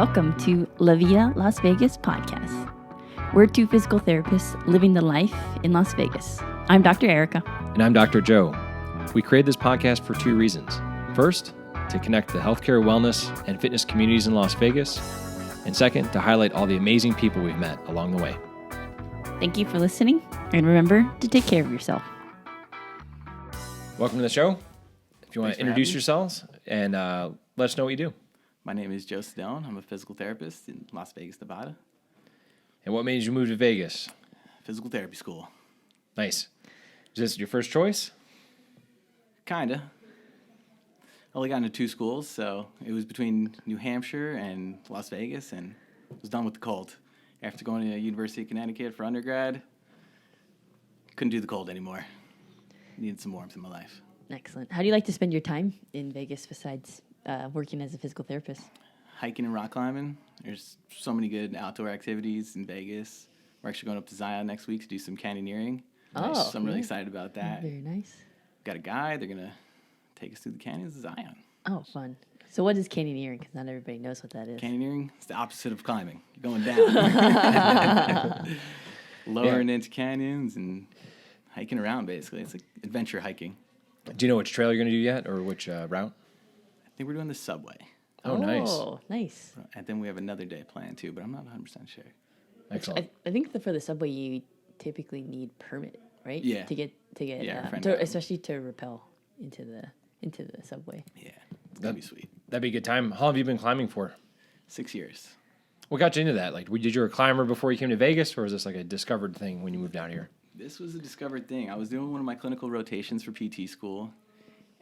welcome to La Via Las Vegas podcast. We're two physical therapists living the life in Las Vegas. I'm Dr. Erica. And I'm Dr. Joe. We created this podcast for two reasons. First, to connect the healthcare, wellness, and fitness communities in Las Vegas. And second, to highlight all the amazing people we've met along the way. Thank you for listening, and remember to take care of yourself. Welcome to the show. If you want Thanks to introduce yourselves and let us know what you do. My name is Joe Sadon. I'm a physical therapist in Las Vegas, Nevada. And what made you move to Vegas? Physical therapy school. Nice. Is this your first choice? Kinda. Only got into two schools, so it was between New Hampshire and Las Vegas, and was done with the cold. After going to University of Connecticut for undergrad, couldn't do the cold anymore. Needed some warmth in my life. Excellent. How do you like to spend your time in Vegas besides working as a physical therapist? Hiking and rock climbing. There's so many good outdoor activities in Vegas. We're actually going up to Zion next week to do some canyoneering. Oh, so I'm really excited about that. Very nice. Got a guide. They're going to take us through the canyons of Zion. Oh, fun. So what is canyoneering? Because not everybody knows what that is. Canyoneering is the opposite of climbing. You're going down. Lowering into canyons and hiking around, basically. It's like adventure hiking. Do you know which trail you're going to do yet or which route? I think we're doing the subway. Oh, nice. Oh, nice. And then we have another day planned, too, but I'm not 100% sure. Excellent. I think for the subway, you typically need permit, right? Yeah. To get Yeah, especially to rappel into the subway. Yeah, it's going to be sweet. That'd be a good time. How long have you been climbing for? 6 years. What got you into that? Like, did you were a climber before you came to Vegas, or was this like a discovered thing when you moved down here? This was a discovered thing. I was doing one of my clinical rotations for PT school,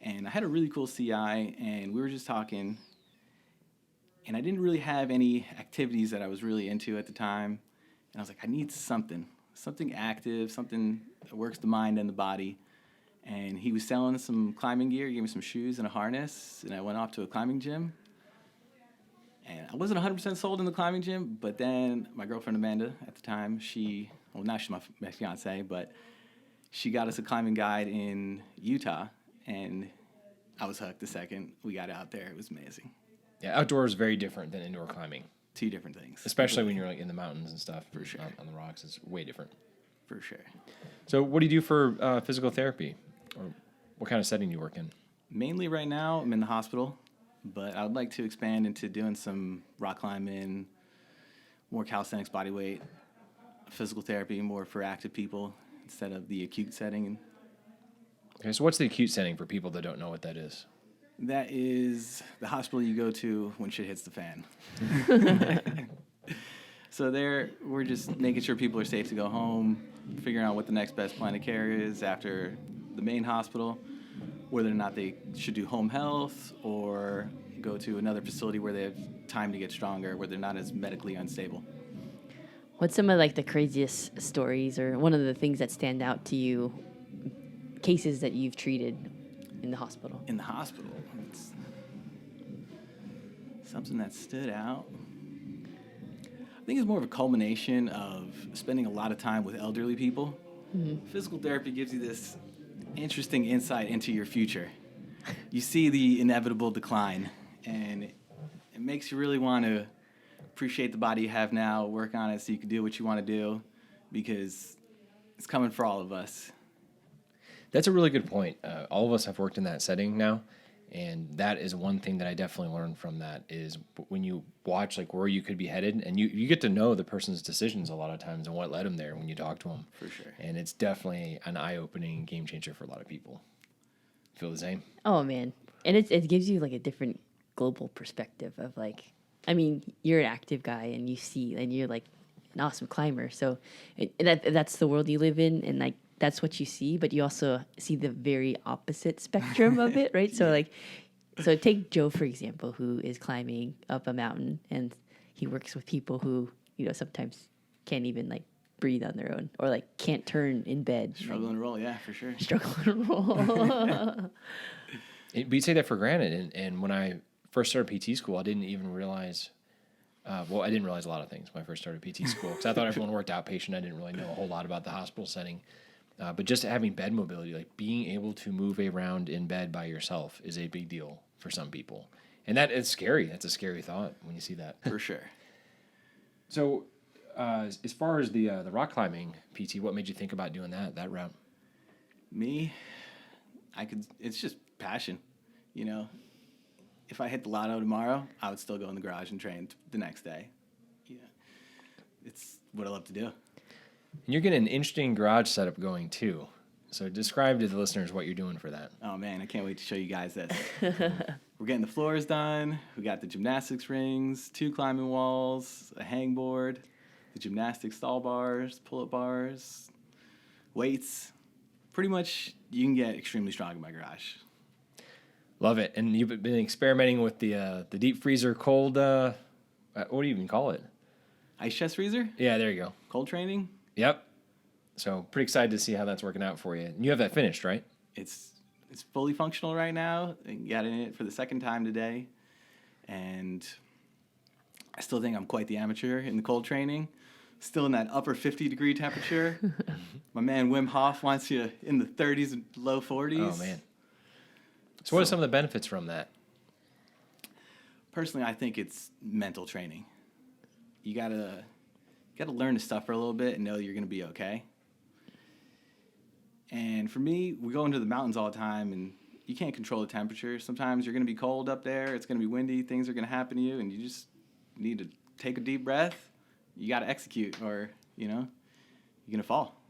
and I had a really cool CI, and we were just talking, and I didn't really have any activities that I was really into at the time, and I was like, I need something active, something that works the mind and the body, and he was selling some climbing gear. He gave me some shoes and a harness, and I went off to a climbing gym, and I wasn't 100% sold in the climbing gym, but then my girlfriend Amanda at the time, now she's my fiancé, but she got us a climbing guide in Utah, and I was hooked the second we got out there. It was amazing. Yeah, outdoor is very different than indoor climbing. Two different things. Especially when you're like in the mountains and stuff. For sure. On the rocks, it's way different. For sure. So what do you do for physical therapy? Or what kind of setting do you work in? Mainly right now, I'm in the hospital, but I would like to expand into doing some rock climbing, more calisthenics, body weight, physical therapy, more for active people instead of the acute setting. Okay, so what's the acute setting for people that don't know what that is? That is the hospital you go to when shit hits the fan. So there, we're just making sure people are safe to go home, figuring out what the next best plan of care is after the main hospital, whether or not they should do home health or go to another facility where they have time to get stronger, where they're not as medically unstable. What's some of like the craziest stories or one of the things that stand out to you, cases that you've treated in the hospital? In the hospital, it's something that stood out. I think it's more of a culmination of spending a lot of time with elderly people. Mm-hmm. Physical therapy gives you this interesting insight into your future. You see the inevitable decline, and it makes you really want to appreciate the body you have now, work on it so you can do what you want to do, because it's coming for all of us. That's a really good point. All of us have worked in that setting now, and that is one thing that I definitely learned from that is when you watch like where you could be headed, and you get to know the person's decisions a lot of times and what led them there when you talk to them. For sure. And it's definitely an eye-opening game changer for a lot of people. Feel the same? Oh, man. And it gives you like a different global perspective of like, I mean, you're an active guy and you see, and you're like an awesome climber. So that's the world you live in, and like, that's what you see, but you also see the very opposite spectrum of it, right? So so take Joe, for example, who is climbing up a mountain, and he works with people who, sometimes can't even like breathe on their own or like can't turn in bed. Struggling to roll, yeah, for sure. Struggling to roll. We say that for granted, and when I first started PT school, I didn't even realize, I didn't realize a lot of things when I first started PT school, because I thought everyone worked outpatient. I didn't really know a whole lot about the hospital setting. But just having bed mobility, like being able to move around in bed by yourself is a big deal for some people. And that is scary. That's a scary thought when you see that. For sure. So, as far as the rock climbing PT, what made you think about doing that route? Me, it's just passion, you know. If I hit the lotto tomorrow, I would still go in the garage and train the next day. Yeah, it's what I love to do. And you're getting an interesting garage setup going too. So describe to the listeners what you're doing for that. Oh man, I can't wait to show you guys this. We're getting the floors done. We got the gymnastics rings, 2 climbing walls, a hangboard, the gymnastics stall bars, pull-up bars, weights. Pretty much, you can get extremely strong in my garage. Love it. And you've been experimenting with the deep freezer cold, what do you even call it? Ice chest freezer, Yeah, there you go. cold training. Yep. So pretty excited to see how that's working out for you. And you have that finished, right? It's fully functional right now. I got in it for the second time today, and I still think I'm quite the amateur in the cold training. Still in that upper 50-degree temperature. My man Wim Hof wants you in the 30s and low 40s. Oh, man. So what are some of the benefits from that? Personally, I think it's mental training. You gotta learn to suffer a little bit and know you're gonna be okay. And for me, we go into the mountains all the time, and you can't control the temperature. Sometimes you're gonna be cold up there. It's gonna be windy. Things are gonna happen to you, and you just need to take a deep breath. You gotta execute, or you're gonna fall.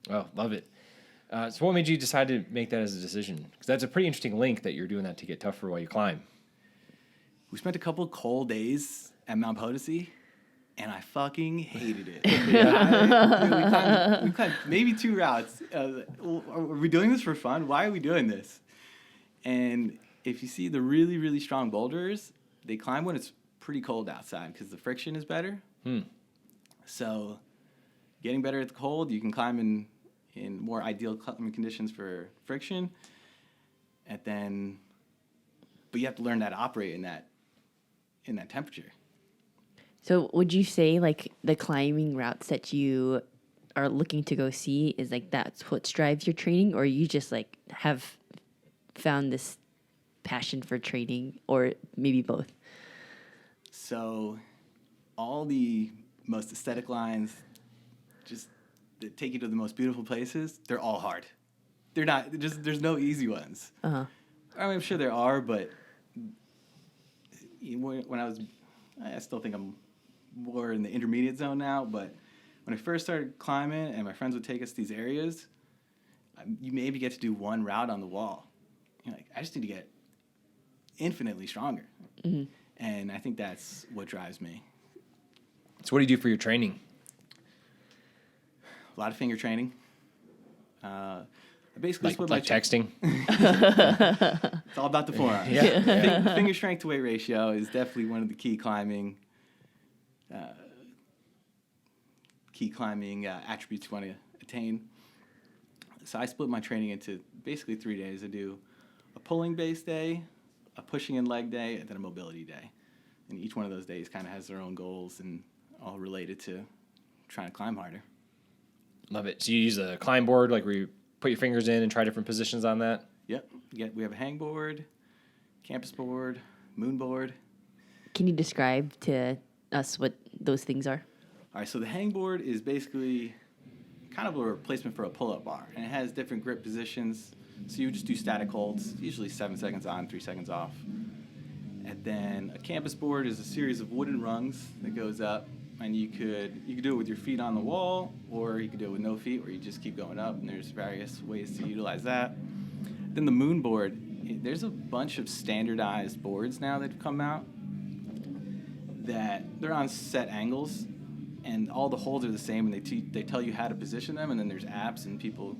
Oh, love it. So what made you decide to make that as a decision? Because that's a pretty interesting link that you're doing that to get tougher while you climb. We spent a couple cold days at Mount Potosi, and I fucking hated it. We climbed maybe 2 routes. Are we doing this for fun? Why are we doing this? And if you see the really, really strong boulders, they climb when it's pretty cold outside because the friction is better. So getting better at the cold, you can climb in more ideal climbing conditions for friction. But you have to learn how to operate in that temperature. So would you say like the climbing routes that you are looking to go see is like that's what drives your training, or you just like have found this passion for training, or maybe both? So all the most aesthetic lines just that take you to the most beautiful places, they're all hard. They're not just there's no easy ones. Uh-huh. I mean, I'm sure there are, but when I still think I'm more in the intermediate zone now, but when I first started climbing and my friends would take us to these areas, you maybe get to do 1 route on the wall. You're like, I just need to get infinitely stronger. Mm-hmm. And I think that's what drives me. So what do you do for your training? A lot of finger training. I basically split like texting? It's all about the forearm. Yeah. Finger strength to weight ratio is definitely one of the key climbing attributes you want to attain. So I split my training into basically 3 days. I do a pulling base day, a pushing and leg day, and then a mobility day. And each one of those days kind of has their own goals and all related to trying to climb harder. Love it. So you use a climb board, like where you put your fingers in and try different positions on that? Yep. We have a hangboard, campus board, moon board. Can you describe to us what those things are? All right, so the hangboard is basically kind of a replacement for a pull-up bar, and it has different grip positions. So you just do static holds, usually 7 seconds on, 3 seconds off. And then a campus board is a series of wooden rungs that goes up, and you could do it with your feet on the wall, or you could do it with no feet, or you just keep going up, and there's various ways to utilize that. Then the moon board, there's a bunch of standardized boards now that have come out that they're on set angles, and all the holds are the same, and they tell you how to position them, and then there's apps, and people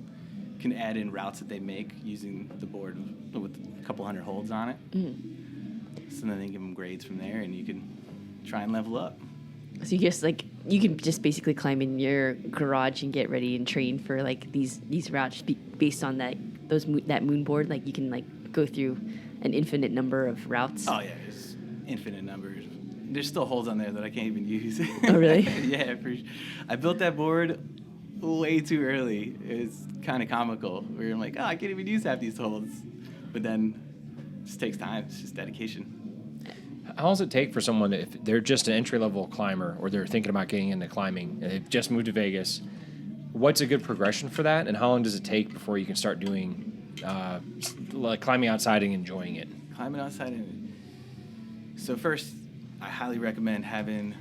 can add in routes that they make using the board with a couple hundred holds on it. Mm. So then they give them grades from there, and you can try and level up. So you can just basically climb in your garage and get ready and train for like these routes based on that moon board. Like you can like go through an infinite number of routes. Oh yeah, there's infinite numbers. There's still holes on there that I can't even use. Oh really? Yeah, for sure. I built that board way too early. It's kind of comical. Where I'm like, I can't even use half these holes. But then it just takes time. It's just dedication. how long does it take for someone, if they're just an entry-level climber or they're thinking about getting into climbing and they've just moved to Vegas, what's a good progression for that, and how long does it take before you can start doing like climbing outside and enjoying it? Climbing outside. So first, I highly recommend having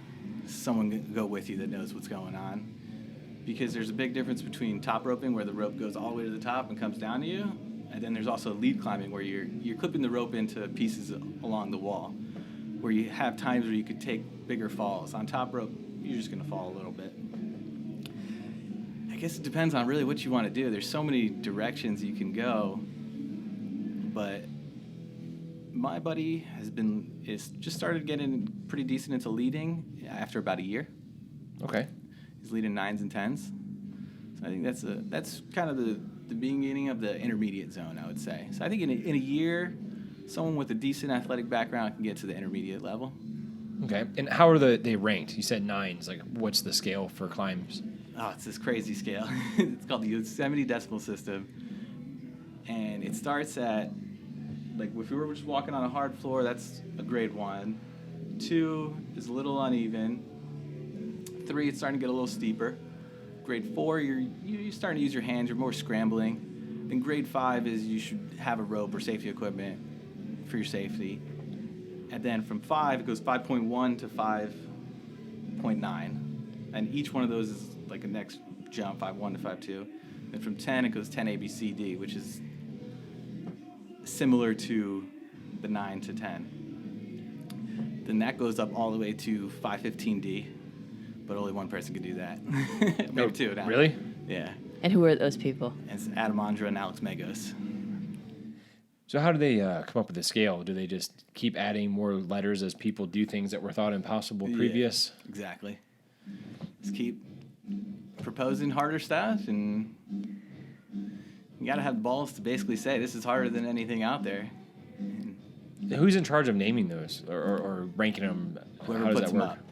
someone go with you that knows what's going on, because there's a big difference between top roping, where the rope goes all the way to the top and comes down to you, and then there's also lead climbing, where you're clipping the rope into pieces along the wall, where you have times where you could take bigger falls. On top rope, you're just going to fall a little bit. I guess it depends on really what you want to do. There's so many directions you can go, but my buddy is just started getting pretty decent into leading after about a year. Okay. He's leading 9s and 10s. So I think that's kind of the beginning of the intermediate zone, I would say. So I think in a year, someone with a decent athletic background can get to the intermediate level. Okay. And how are they ranked? You said 9s. Like, what's the scale for climbs? Oh, it's this crazy scale. It's called the Yosemite Decimal System. And it starts at, like, if we were just walking on a hard floor, that's a grade 1. 2 is a little uneven. 3, it's starting to get a little steeper. Grade 4, you're starting to use your hands. You're more scrambling. Then grade 5 is you should have a rope or safety equipment for your safety. And then from 5, it goes 5.1 to 5.9. And each one of those is like a next jump, 5.1 to 5.2. Then from 10, it goes 10 A, B, C, D, which is similar to the 9 to 10. Then that goes up all the way to 5.15D, but only one person can do that. Maybe two now. Really? Yeah. And who are those people? It's Adam Ondra and Alex Megos. So how do they come up with the scale? Do they just keep adding more letters as people do things that were thought impossible previous? Yeah, exactly. Just keep proposing harder stuff, and you got to have the balls to basically say, this is harder than anything out there. And who's in charge of naming those or ranking them? whoever How does puts that them work? up.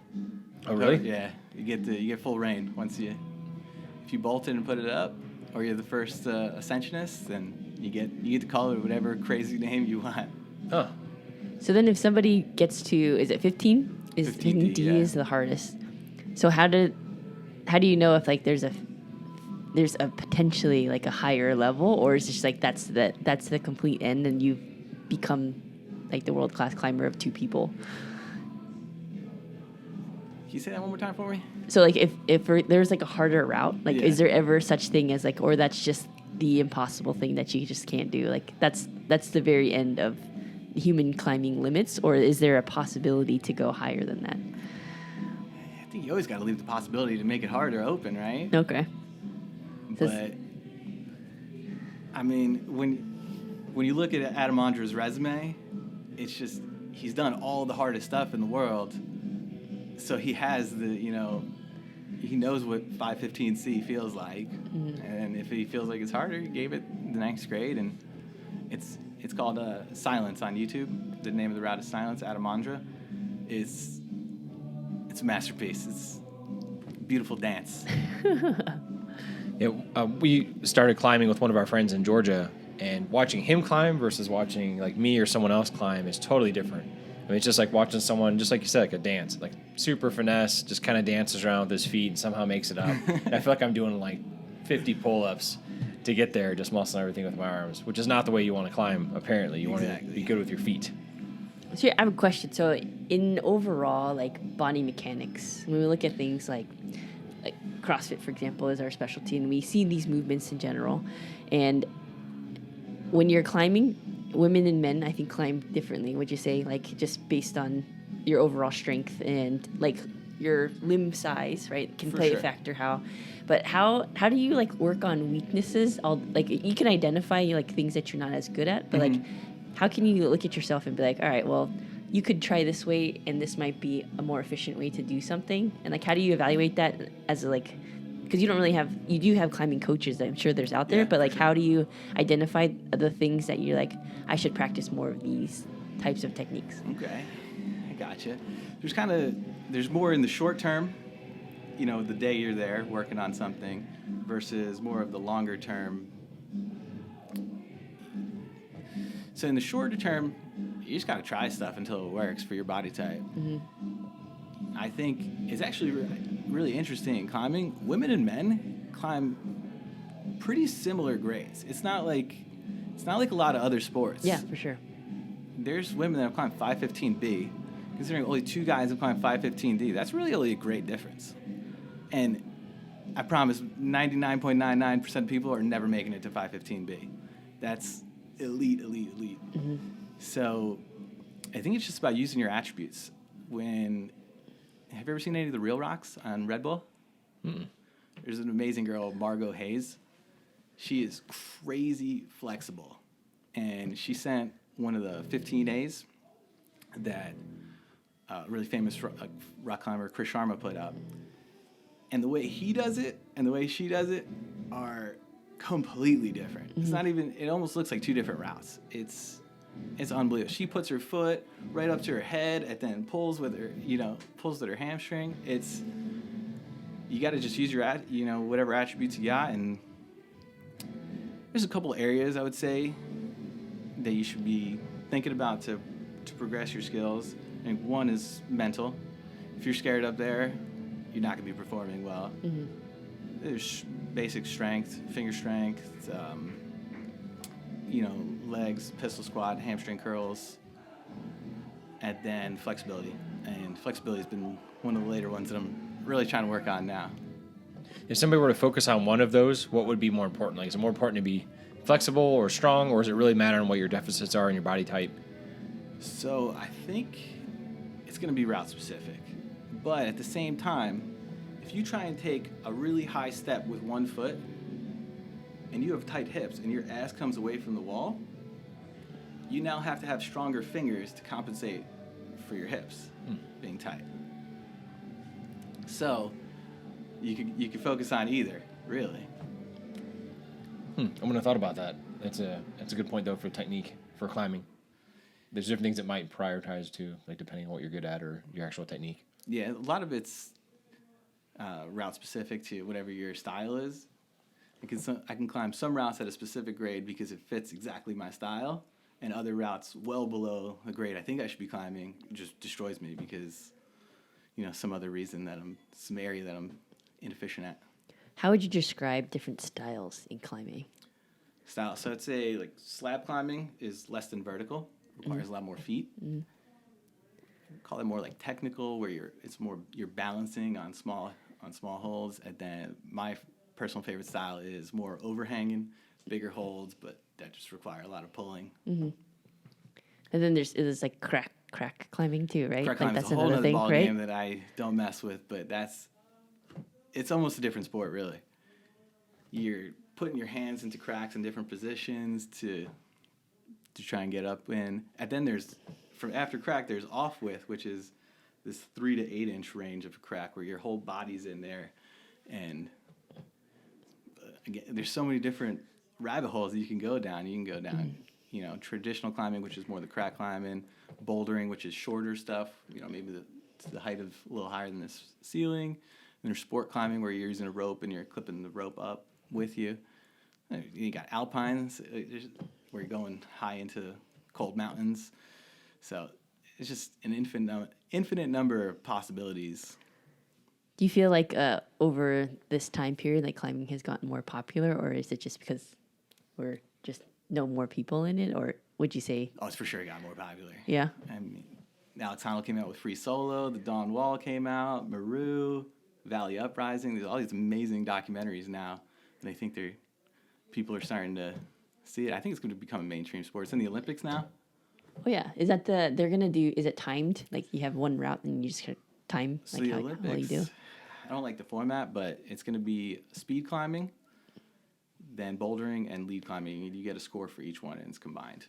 Oh, really? Yeah. You get full reign once if you bolt it and put it up, or you're the first ascensionist, then you get to call it whatever crazy name you want. Huh. So then if somebody gets to, is it 15? 15D, D yeah. is the hardest. So how do you know if like there's a potentially like a higher level, or is it just like that's the complete end and you've become like the world-class climber of 2 people? Can you say that one more time for me? So like if there's like a harder route, like is there ever such thing as like, or that's just the impossible thing that you just can't do? Like that's the very end of human climbing limits, or is there a possibility to go higher than that? I think you always got to leave the possibility to make it harder open, right? Okay. But I mean, when you look at Adam Ondra's resume, it's just he's done all the hardest stuff in the world. So he has he knows what 515C feels like, and if he feels like it's harder, he gave it the next grade, and it's called Silence on YouTube. The name of the route is Silence. Adam Ondra. It's a masterpiece. It's a beautiful dance. Yeah, we started climbing with one of our friends in Georgia, and watching him climb versus watching like me or someone else climb is totally different. I mean, it's just like watching someone, just like you said, like a dance, like super finesse, just kind of dances around with his feet and somehow makes it up. And I feel like I'm doing like 50 pull-ups to get there, just muscling everything with my arms, which is not the way you want to climb, apparently. You want to be good with your feet. So I have a question. So in overall, like body mechanics, when we look at things like CrossFit, for example, is our specialty, and we see these movements in general. And when you're climbing, women and men, I think, climb differently. Would you say, like, just based on your overall strength and like your limb size, right, can play a factor? But how do you like work on weaknesses? Like you can identify like things that you're not as good at, but like how can you look at yourself and be like, all right, well, you could try this way, and this might be a more efficient way to do something. And like, how do you evaluate that as like, because you do have climbing coaches, I'm sure there's out there, but like, how do you identify the things that you're like, I should practice more of these types of techniques? Okay, I gotcha. There's more in the short term, the day you're there working on something, versus more of the longer term. So in the shorter term, you just got to try stuff until it works for your body type. I think it's actually really interesting in climbing. Women and men climb pretty similar grades. It's not like a lot of other sports. Yeah, for sure. There's women that have climbed 515B. Considering only 2 guys have climbed 515D, that's really only a great difference. And I promise 99.99% of people are never making it to 515B. That's elite. So I think it's just about using your attributes. Have you ever seen any of the Real Rocks on Red Bull? There's an amazing girl, Margot Hayes. She is crazy flexible. And she sent one of the 15As that really famous rock climber Chris Sharma put up. And the way he does it and the way she does it are completely different. It's not even, it almost looks like 2 different routes. It's unbelievable. She puts her foot right up to her head and then pulls with her hamstring. You got to just use your, whatever attributes you got. And there's a couple areas I would say that you should be thinking about to progress your skills. I think one is mental. If you're scared up there, you're not going to be performing well. There's basic strength, finger strength, legs, pistol squat, hamstring curls, and then flexibility. And flexibility has been one of the later ones that I'm really trying to work on now. If somebody were to focus on one of those, what would be more important? Like, is it more important to be flexible or strong, or does it really matter on what your deficits are and your body type? So I think it's going to be route specific. But at the same time, if you try and take a really high step with one foot and you have tight hips and your ass comes away from the wall, you now have to have stronger fingers to compensate for your hips being tight. So you could focus on either, really. I wouldn't have thought about that. That's a good point, though, for technique, for climbing. There's different things that might prioritize, too, like depending on what you're good at or your actual technique. Yeah, a lot of it's route specific to whatever your style is. I can climb some routes at a specific grade because it fits exactly my style, and other routes well below the grade I think I should be climbing just destroys me because, some other reason some area that I'm inefficient at. How would you describe different styles in climbing? So I'd say like slab climbing is less than vertical, requires a lot more feet. Call it more like technical, where you're balancing on small holds, and then my personal favorite style is more overhanging, bigger holds, but that just require a lot of pulling. And then there's like crack climbing too, right? Crack like climbing that's is a whole another other thing, ball right? game that I don't mess with, but it's almost a different sport, really. You're putting your hands into cracks in different positions to try and get up in. And then from after crack, there's off width, which is this 3 to 8 inch range of a crack where your whole body's in there. And again, there's so many different rabbit holes that you can go down. You can go down, traditional climbing, which is more the crack climbing, bouldering, which is shorter stuff, maybe the height of a little higher than this ceiling. And there's sport climbing where you're using a rope and you're clipping the rope up with you. You got alpines where you're going high into cold mountains. So it's just an infinite number of possibilities. Do you feel like over this time period, like climbing has gotten more popular, or is it just because we're just know more people in it, or would you say? Oh, it's for sure got more popular. Yeah. I mean, Alex Honnold came out with Free Solo, The Dawn Wall came out, Maru, Valley Uprising. There's all these amazing documentaries now, and I think people are starting to see it. I think it's going to become a mainstream sport. It's in the Olympics now. Oh yeah, is that they're gonna do? Is it timed? Like you have one route and you just kind of time So like the how Olympics, you do? I don't like the format, but it's going to be speed climbing, then bouldering, and lead climbing. You get a score for each one, and it's combined.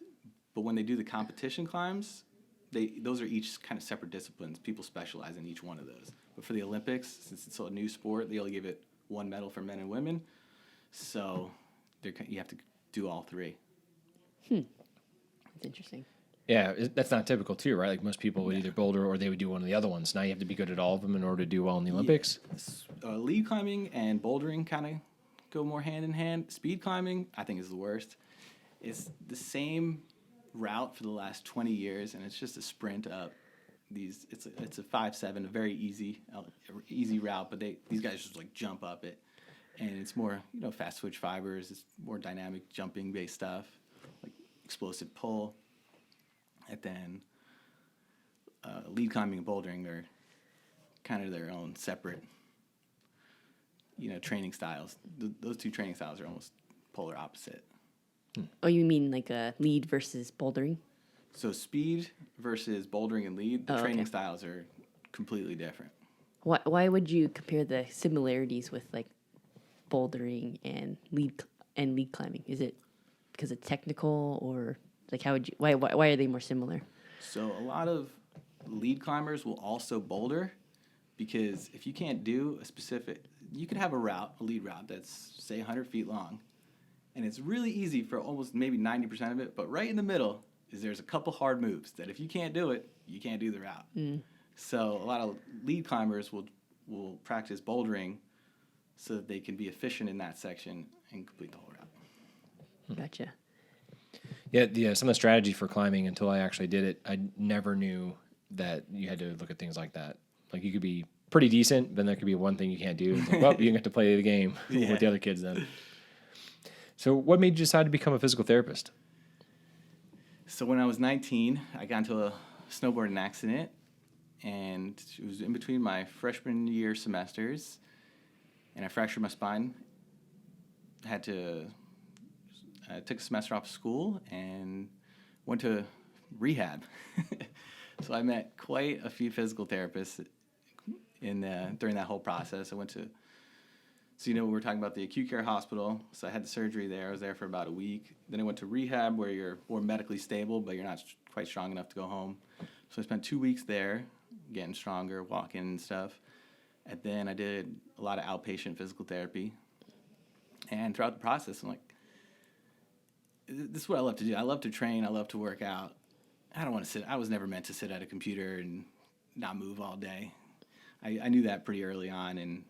But when they do the competition climbs, those are each kind of separate disciplines. People specialize in each one of those. But for the Olympics, since it's a new sport, they only give it one medal for men and women. So you have to do all three. That's interesting. Yeah, that's not typical too, right? Like most people would either boulder or they would do one of the other ones. Now you have to be good at all of them in order to do well in the Olympics. Lead climbing and bouldering kind of go more hand in hand. Speed climbing, I think, is the worst. It's the same route for the last 20 years, and it's just a sprint up these. It's a 5-7, a very easy route, but these guys just like jump up it, and it's more fast twitch fibers. It's more dynamic jumping based stuff, like explosive pull, and then lead climbing and bouldering are kind of their own separate training styles. Those two training styles are almost polar opposite. Oh, you mean like a lead versus bouldering? So speed versus bouldering and lead, the training okay. styles are completely different. Why would you compare the similarities with like bouldering and lead climbing? Is it because it's technical, or like why are they more similar? So a lot of lead climbers will also boulder, because if you can't do you could have a lead route that's say 100 feet long, and it's really easy for almost maybe 90% of it, but right in the middle there's a couple hard moves that if you can't do it, you can't do the route. So a lot of lead climbers will practice bouldering so that they can be efficient in that section and complete the whole route. Gotcha. Yeah, some of the strategy for climbing, until I actually did it, I never knew that you had to look at things like that. Like you could be pretty decent, then there could be one thing you can't do. It's like, well, you get to play the game with the other kids then. So what made you decide to become a physical therapist? So when I was 19, I got into a snowboarding accident, and it was in between my freshman year semesters, and I fractured my spine. I took a semester off of school and went to rehab. So I met quite a few physical therapists during that whole process. I went to, we were talking about the acute care hospital. So I had the surgery there. I was there for about a week. Then I went to rehab, where you're more medically stable, but you're not quite strong enough to go home. So I spent 2 weeks there, getting stronger, walking and stuff. And then I did a lot of outpatient physical therapy. And throughout the process, I'm like, this is what I love to do. I love to train. I love to work out. I don't want to sit. I was never meant to sit at a computer and not move all day. I knew that pretty early on, and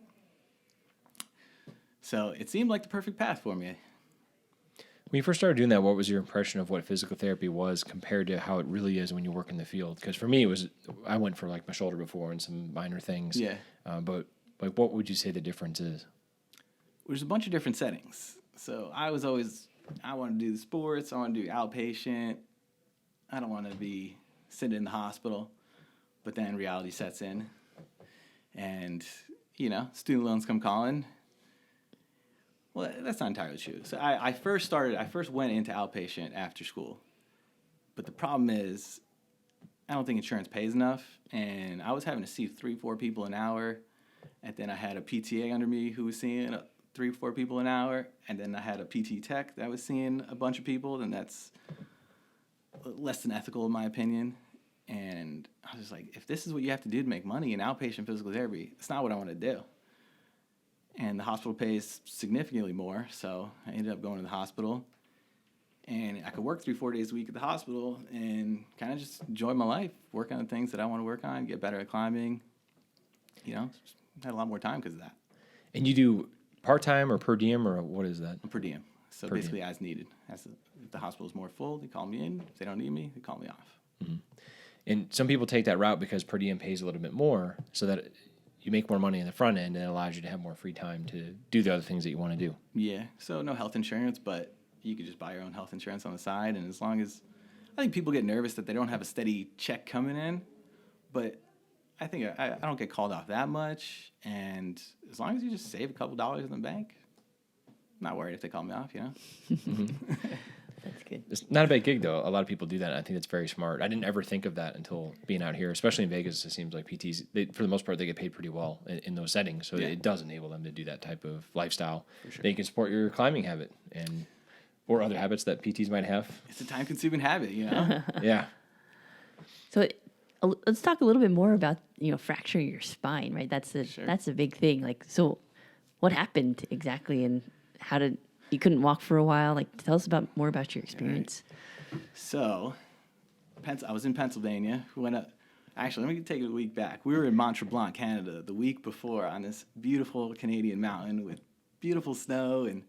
so it seemed like the perfect path for me. When you first started doing that, what was your impression of what physical therapy was compared to how it really is when you work in the field? Because for me, I went for like my shoulder before and some minor things. Yeah. But like, what would you say the difference is? There's a bunch of different settings. So I want to do the sports. I want to do outpatient. I don't want to be sitting in the hospital. But then reality sets in. And, student loans come calling. Well, that's not entirely true. So I first went into outpatient after school. But the problem is, I don't think insurance pays enough. And I was having to see 3-4 people an hour. And then I had a PTA under me who was seeing 3-4 people an hour. And then I had a PT tech that was seeing a bunch of people. And that's less than ethical, in my opinion. And I was just like, if this is what you have to do to make money in outpatient physical therapy, it's not what I want to do. And the hospital pays significantly more, so I ended up going to the hospital. And I could work 3-4 days a week at the hospital and kind of just enjoy my life, work on the things that I want to work on, get better at climbing. Had a lot more time because of that. And you do part-time or per diem, or what is that? Per diem. So basically as needed. If the hospital's more full, they call me in. If they don't need me, they call me off. Mm-hmm. And some people take that route because per diem pays a little bit more, so that you make more money in the front end, and it allows you to have more free time to do the other things that you want to do. Yeah, so no health insurance, but you could just buy your own health insurance on the side, and as long as, I think people get nervous that they don't have a steady check coming in, but I think I don't get called off that much, and as long as you just save a couple dollars in the bank, I'm not worried if they call me off, Mm-hmm. That's good. It's not a bad gig, though. A lot of people do that. I think that's very smart. I didn't ever think of that until being out here, especially in Vegas. It seems like PTs, for the most part, they get paid pretty well in those settings. So it does enable them to do that type of lifestyle. For sure. They can support your climbing habit or other habits that PTs might have. It's a time-consuming habit, Yeah. So let's talk a little bit more about fracturing your spine, right? That's a big thing. Like, so what happened exactly, and how did you couldn't walk for a while? Like, tell us more about your experience. Right. So, I was in Pennsylvania. We went up. Actually, let me take it a week back. We were in Mont Tremblant, Canada, the week before on this beautiful Canadian mountain with beautiful snow, and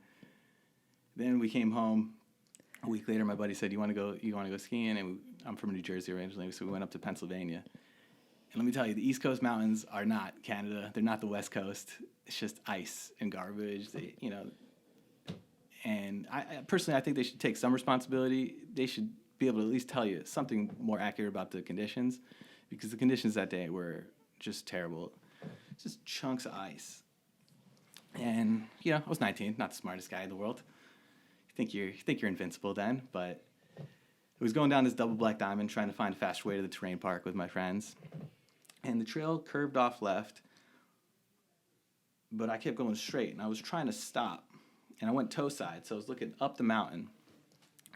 then we came home A week later, my buddy said, "You want to go skiing?" And I'm from New Jersey originally, so we went up to Pennsylvania. And let me tell you, the East Coast mountains are not Canada. They're not the West Coast. It's just ice and garbage. And I personally, I think they should take some responsibility. They should be able to at least tell you something more accurate about the conditions, because the conditions that day were just terrible. Just chunks of ice. And I was 19, not the smartest guy in the world. You think you're invincible then, but it was going down this double black diamond trying to find a fast way to the terrain park with my friends. And the trail curved off left, but I kept going straight, and I was trying to stop. And I went toe side, so I was looking up the mountain.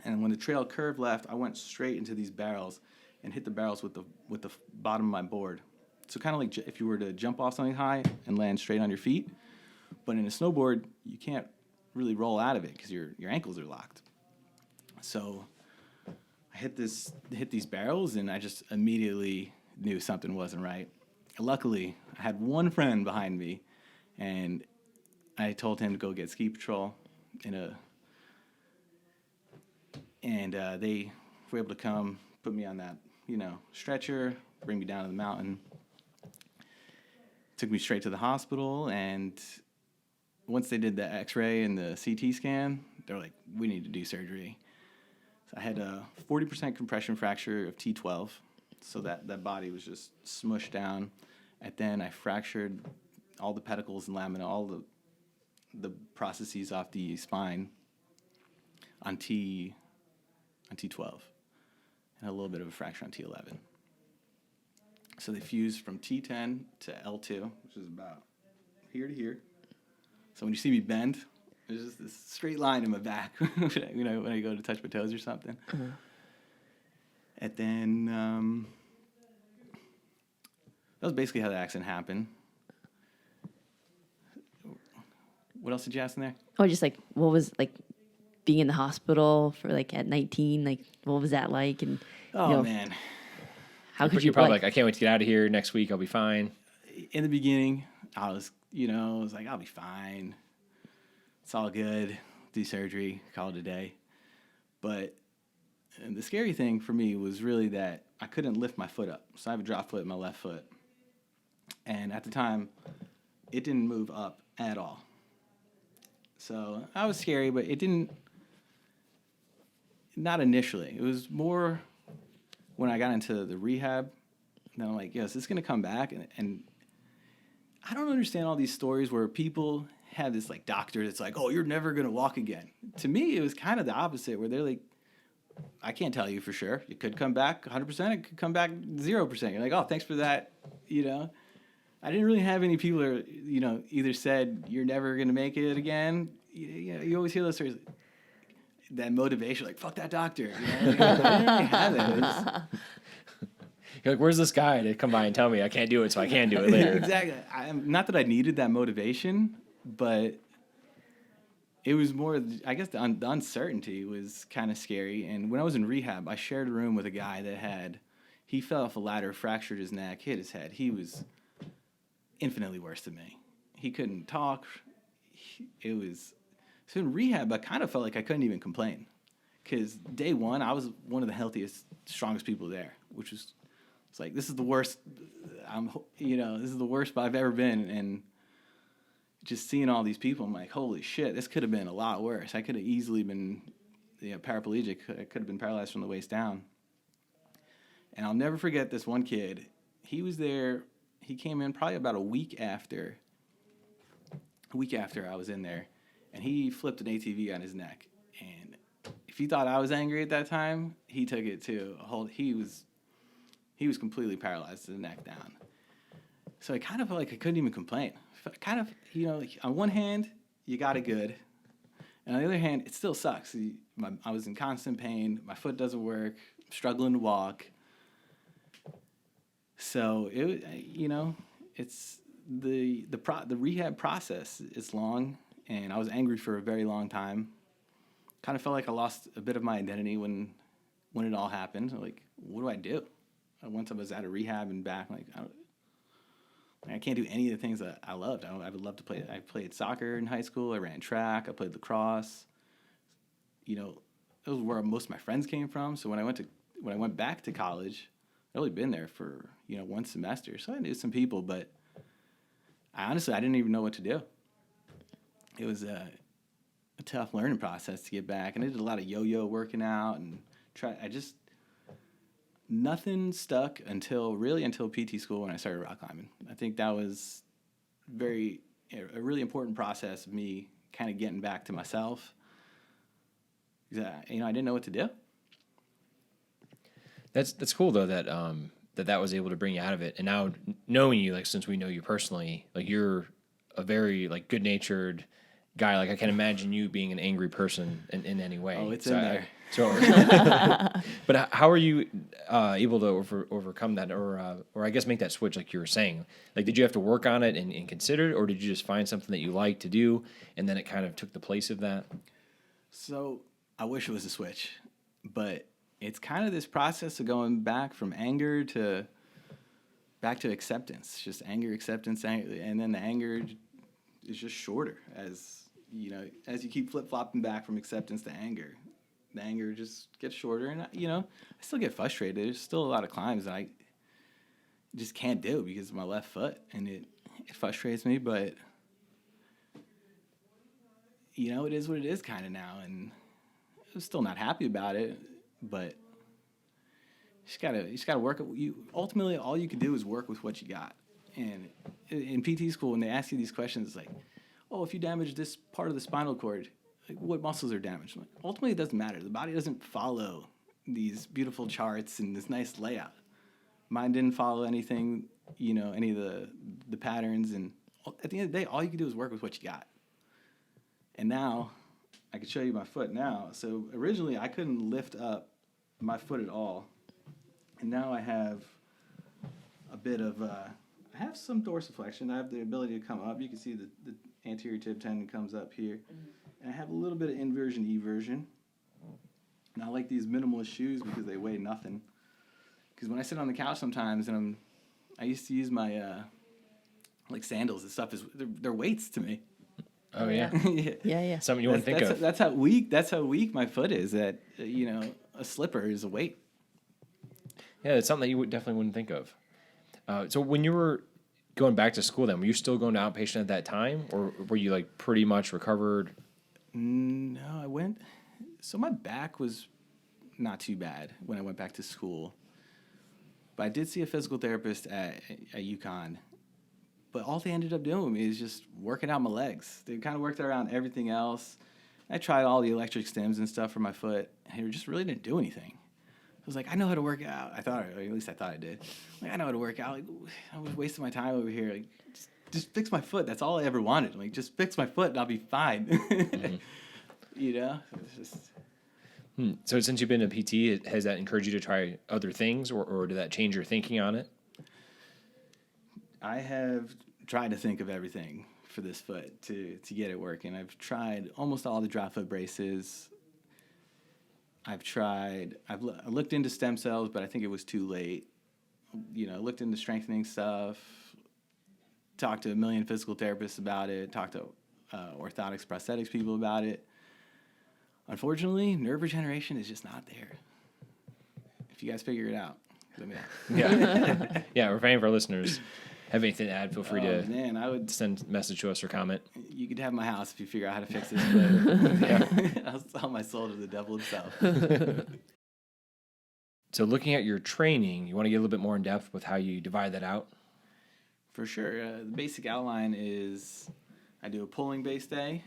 And when the trail curved left, I went straight into these barrels and hit the barrels with the bottom of my board. So kind of like if you were to jump off something high and land straight on your feet. But in a snowboard, you can't really roll out of it because your ankles are locked. So I hit these barrels, and I just immediately knew something wasn't right. Luckily, I had one friend behind me, and I told him to go get ski patrol and they were able to come put me on that stretcher, bring me down to the mountain. Took me straight to the hospital, and once they did the X-ray and the CT scan, they were like, "We need to do surgery." So I had a 40% compression fracture of T12, so that body was just smushed down. And then I fractured all the pedicles and lamina, all the processes off the spine on T12, and a little bit of a fracture on T11. So they fused from T10 to L2, which is about here to here. So when you see me bend, there's just this straight line in my back when I go to touch my toes or something. Uh-huh. And then that was basically how the accident happened. What else did you ask in there? Oh, just like, what was like being in the hospital for like at 19? Like, what was that like? And man, how could you? You're probably like, I can't wait to get out of here. Next week, I'll be fine. In the beginning, I was like, I'll be fine. It's all good. Do surgery, call it a day. But the scary thing for me was really that I couldn't lift my foot up. So I have a drop foot in my left foot. And at the time, it didn't move up at all. So I was scary, but it didn't, not initially. It was more when I got into the rehab. And I'm like, yes, this is going to come back. And I don't understand all these stories where people have this like doctor that's like, "Oh, you're never going to walk again." To me, it was kind of the opposite, where they're like, "I can't tell you for sure. It could come back 100%. It could come back 0%." You're like, "Oh, thanks for that." I didn't really have any people that either said you're never going to make it again. You always hear those stories. That motivation, like, fuck that doctor. I didn't really have that. You're like, where's this guy to come by and tell me I can't do it so I can do it later? Exactly. Not that I needed that motivation, but it was more, I guess the uncertainty was kind of scary. And when I was in rehab, I shared a room with a guy that he fell off a ladder, fractured his neck, hit his head. He was infinitely worse than me. He couldn't talk. So in rehab, I kind of felt like I couldn't even complain, because day one, I was one of the healthiest, strongest people there, which was, it's like, this is the worst. This is the worst I've ever been, and just seeing all these people, I'm like, holy shit, this could have been a lot worse. I could have easily been paraplegic. I could have been paralyzed from the waist down. And I'll never forget this one kid. He was there. He came in probably about a week after I was in there, and he flipped an ATV on his neck. And if he thought I was angry at that time, he took it to a whole. He was completely paralyzed to the neck down. So I kind of felt like I couldn't even complain. Kind of, like on one hand, you got it good, and on the other hand, it still sucks. I was in constant pain. My foot doesn't work. I'm struggling to walk. So it's the rehab process is long, and I was angry for a very long time. Kind of felt like I lost a bit of my identity when it all happened. Like, what do I do? Once I was out of rehab and back, like I can't do any of the things that I loved. I would love to play. I played soccer in high school. I ran track. I played lacrosse. was where most of my friends came from. So when I went back to college, I'd only been there for, one semester. So I knew some people, but I didn't even know what to do. It was a tough learning process to get back. And I did a lot of yo-yo working out and nothing stuck until PT school when I started rock climbing. I think that was a really important process of me kind of getting back to myself. I didn't know what to do. That's cool though that was able to bring you out of it. And now knowing you, like since we know you personally, like you're a very like good-natured guy. Like I can't imagine you being an angry person in any way. Oh, it's in there. But how are you able to overcome that, or I guess make that switch, like you were saying? Like, did you have to work on it and consider it, or did you just find something that you like to do, and then it kind of took the place of that? So I wish it was a switch, but it's kind of this process of going back from anger to acceptance. Just anger, acceptance, and then the anger is just shorter as you keep flip-flopping back from acceptance to anger. The anger just gets shorter, and I still get frustrated. There's still a lot of climbs that I just can't do because of my left foot, and it frustrates me. But it is what it is, kind of now, and I'm still not happy about it. But you just gotta work. Ultimately, all you can do is work with what you got. And in PT school, when they ask you these questions, it's like, oh, if you damage this part of the spinal cord, like, what muscles are damaged? Like, ultimately, it doesn't matter. The body doesn't follow these beautiful charts and this nice layout. Mine didn't follow anything, any of the patterns. And at the end of the day, all you can do is work with what you got. And now, I can show you my foot now. So originally, I couldn't lift up my foot at all. And now I have a bit of, I have some dorsiflexion. I have the ability to come up. You can see the anterior tib tendon comes up here. Mm-hmm. And I have a little bit of inversion, eversion. And I like these minimalist shoes because they weigh nothing. Because when I sit on the couch sometimes, and I used to use my like sandals and stuff, they're weights to me. Oh yeah, yeah. Something you wouldn't think of. That's how weak my foot is. That a slipper is a weight. Yeah, it's something that you definitely wouldn't think of. So when you were going back to school, then were you still going to outpatient at that time, or were you like pretty much recovered? No, I went. So my back was not too bad when I went back to school, but I did see a physical therapist at UConn. But all they ended up doing with me is just working out my legs. They kind of worked around everything else. I tried all the electric stims and stuff for my foot, and it just really didn't do anything. I was like, I know how to work out. At least I thought I did. Like, I know how to work out. Like, I was wasting my time over here. Like, just fix my foot. That's all I ever wanted. Like, just fix my foot and I'll be fine. Mm-hmm. It's just. So since you've been a PT, has that encouraged you to try other things, or did that change your thinking on it? I have tried to think of everything for this foot to get it working. I've tried almost all the drop foot braces. I looked into stem cells, but I think it was too late. Looked into strengthening stuff, talked to a million physical therapists about it, talked to orthotics, prosthetics people about it. Unfortunately, nerve regeneration is just not there. If you guys figure it out, let me know. Yeah. Yeah, if any of our listeners have anything to add, feel free to I would send a message to us or comment. You could have my house if you figure out how to fix this. But I'll sell my soul to the devil himself. So looking at your training, you want to get a little bit more in depth with how you divide that out? For sure. The basic outline is I do a pulling base day,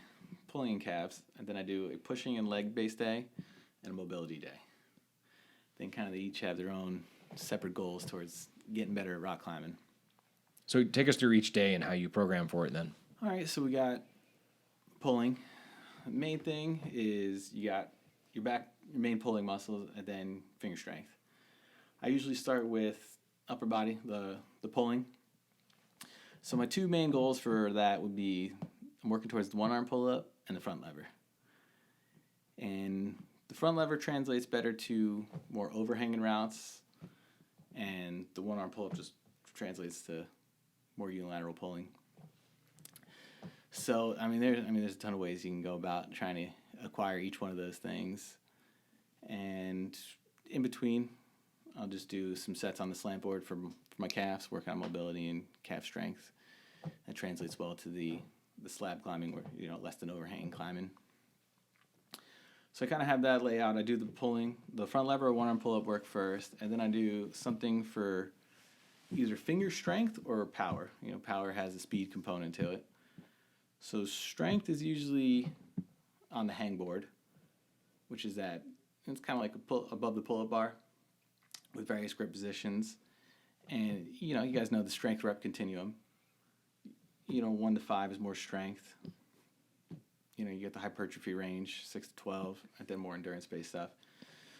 pulling and calves, and then I do a pushing and leg base day and a mobility day. Then kind of they each have their own separate goals towards getting better at rock climbing. So take us through each day and how you program for it then. All right, so we got pulling. The main thing is you got your main pulling muscles, and then finger strength. I usually start with upper body, the pulling. So my two main goals for that would be I'm working towards the one arm pull up and the front lever. And the front lever translates better to more overhanging routes, and the one arm pull up just translates to more unilateral pulling. So there's a ton of ways you can go about trying to acquire each one of those things. And in between, I'll just do some sets on the slant board for my calves, work on mobility and calf strength. That translates well to the slab climbing, where less than overhang climbing. So I kind of have that layout. I do the pulling, the front lever or one arm pull up work first, and then I do something for either finger strength or power. Power has a speed component to it. So strength is usually on the hang board, which is it's kind of like above the pull-up bar with various grip positions. And, you guys know the strength rep continuum. 1 to 5 is more strength. You get the hypertrophy range, 6 to 12, and then more endurance-based stuff.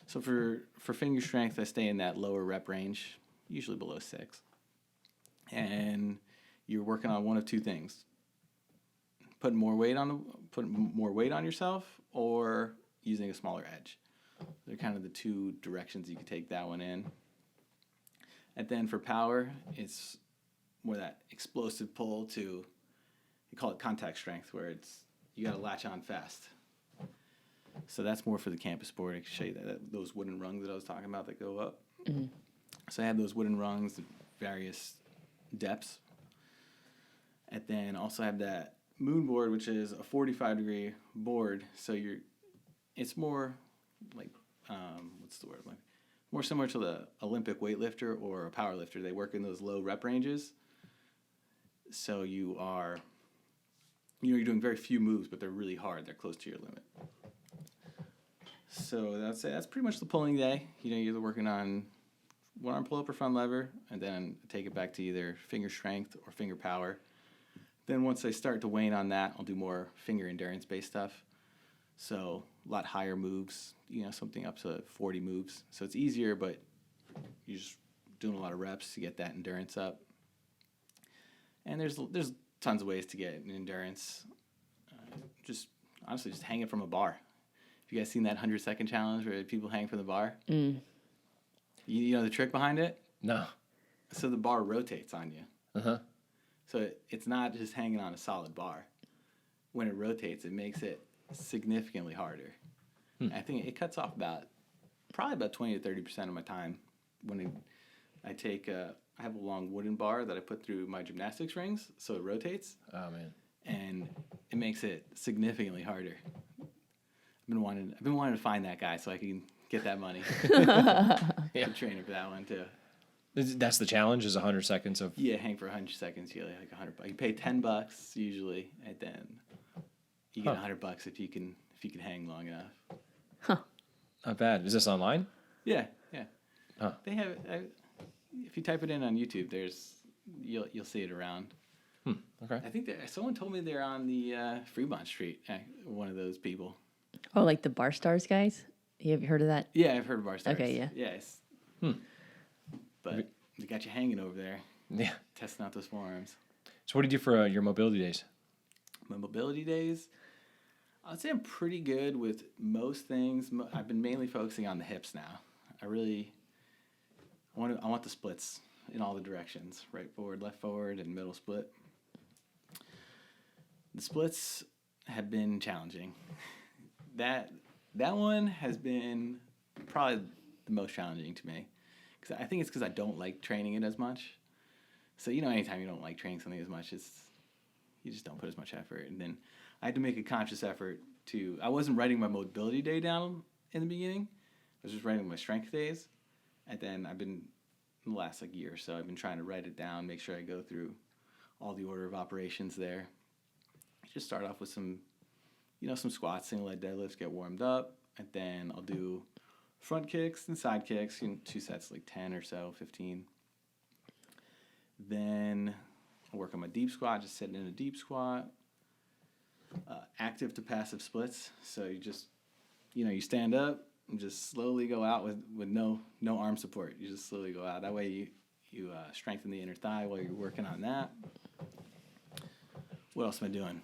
So for finger strength, I stay in that lower rep range, usually below 6. And you're working on one of two things: putting more weight on yourself, or using a smaller edge. They're kind of the two directions you can take that one in. And then for power, it's more that explosive pull to, you call it contact strength, where you got to latch on fast. So that's more for the campus sport. I can show you those wooden rungs that I was talking about that go up. Mm-hmm. So I have those wooden rungs, various depths. And then also have that moon board, which is a 45-degree board. So it's more like, what's the word? Like, more similar to the Olympic weightlifter or a power lifter. They work in those low rep ranges. So you're doing very few moves, but they're really hard. They're close to your limit. So that's pretty much the pulling day. You're either working on one arm pull up or front lever, and then take it back to either finger strength or finger power. Then once I start to wane on that, I'll do more finger endurance-based stuff. So a lot higher moves, something up to 40 moves. So it's easier, but you're just doing a lot of reps to get that endurance up. And there's tons of ways to get endurance. Just hanging from a bar. Have you guys seen that 100-second challenge where people hang from the bar? Mm. You know the trick behind it? No. So the bar rotates on you. Uh-huh. So it's not just hanging on a solid bar. When it rotates, it makes it significantly harder. I think it cuts off probably about 20 to 30% of my time. When I have a long wooden bar that I put through my gymnastics rings, so it rotates. Oh man! And it makes it significantly harder. I've been wanting to find that guy so I can get that money. Yeah, trainer for that one too. That's the challenge, is 100 seconds of... Yeah, hang for 100 seconds. You get like $100. You pay $10 usually, and then you get $100 if you can hang long enough. Huh. Not bad. Is this online? Yeah. Huh. They have it. If you type it in on YouTube, you'll see it around. Okay. I think someone told me they're on the Fremont Street. One of those people. Oh, like the Bar Stars guys? Have you heard of that? Yeah, I've heard of Bar Stars. Okay, yeah. Yes. But they got you hanging over there. Yeah. Testing out those forearms. So what do you do for your mobility days? My mobility days, I'd say I'm pretty good with most things. I've been mainly focusing on the hips now. I want the splits in all the directions, right forward, left forward, and middle split. The splits have been challenging. That one has been probably the most challenging to me. I think it's because I don't like training it as much. So, anytime you don't like training something as much, you just don't put as much effort. And then I had to make a conscious effort I wasn't writing my mobility day down in the beginning. I was just writing my strength days. And then in the last year or so, I've been trying to write it down, make sure I go through all the order of operations there. Just start off with some squats, single leg deadlifts, get warmed up. And then I'll do front kicks and side kicks, 2 sets, 10 or so, 15. Then I'll work on my deep squat, just sitting in a deep squat. Active to passive splits. So you just, you stand up and just slowly go out with no arm support. You just slowly go out. That way you strengthen the inner thigh while you're working on that. What else am I doing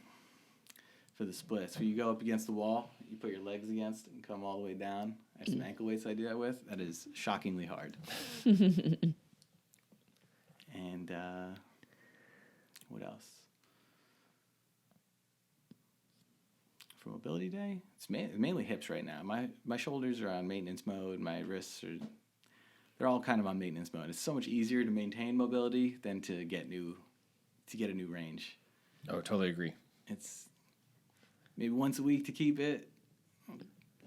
for the splits? So you go up against the wall, you put your legs against and come all the way down. I have some ankle weights I do that with. That is shockingly hard. And what else? For mobility day, it's mainly hips right now. My shoulders are on maintenance mode. My wrists they're all kind of on maintenance mode. It's so much easier to maintain mobility than to get a new range. Oh, totally agree. It's maybe once a week to keep it,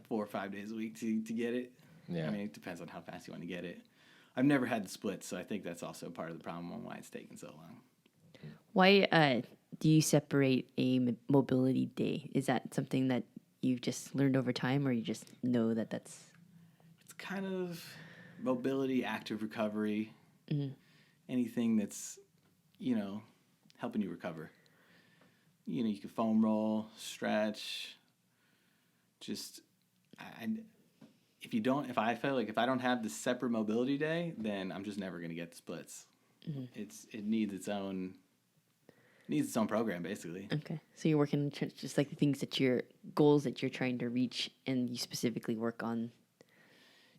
4 or 5 days a week to get it. Yeah. I mean, it depends on how fast you want to get it. I've never had the splits, so I think that's also part of the problem on why it's taking so long. Why do you separate a mobility day? Is that something that you've just learned over time, or you just know that that's... It's kind of mobility, active recovery, anything that's, helping you recover. You can foam roll, stretch, just... If I feel like if I don't have the separate mobility day, then I'm just never going to get the splits. It needs its own program, basically. Okay. So you're working just like the things goals that you're trying to reach, and you specifically work on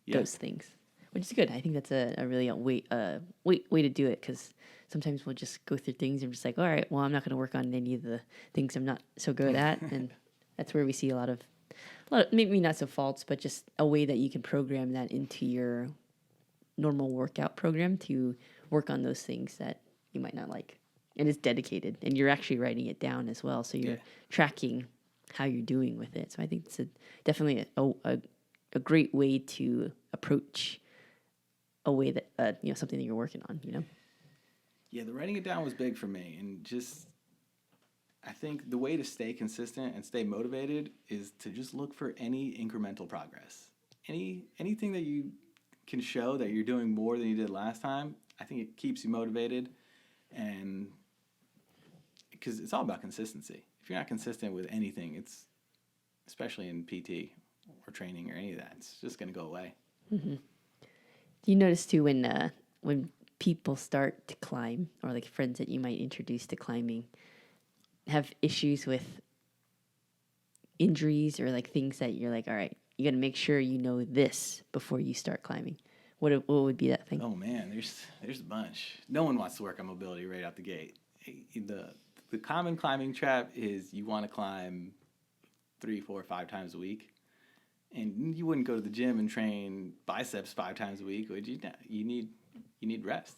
those things, which is good. I think that's a really way to do it, because sometimes we'll just go through things and just like, all right, well, I'm not going to work on any of the things I'm not so good at. And that's where we see a lot of maybe not so faults, but just a way that you can program that into your normal workout program to work on those things that you might not like. And it's dedicated, and you're actually writing it down as well. So you're tracking how you're doing with it. So I think it's definitely a great way to approach a way that, something that you're working on, Yeah, the writing it down was big for me. And just, I think the way to stay consistent and stay motivated is to just look for any incremental progress. Anything that you can show that you're doing more than you did last time, I think it keeps you motivated. And because it's all about consistency. If you're not consistent with anything, it's, especially in PT or training or any of that, it's just going to go away. Mm-hmm. Do you notice too when people start to climb, or like friends that you might introduce to climbing, have issues with injuries or like things that you're like, all right, you got to make sure you know this before you start climbing? What would be that thing? Oh man, there's a bunch. No one wants to work on mobility right out the gate. The common climbing trap is you want to climb 3, 4, 5 times a week, and you wouldn't go to the gym and train biceps 5 times a week, would you? You need rest.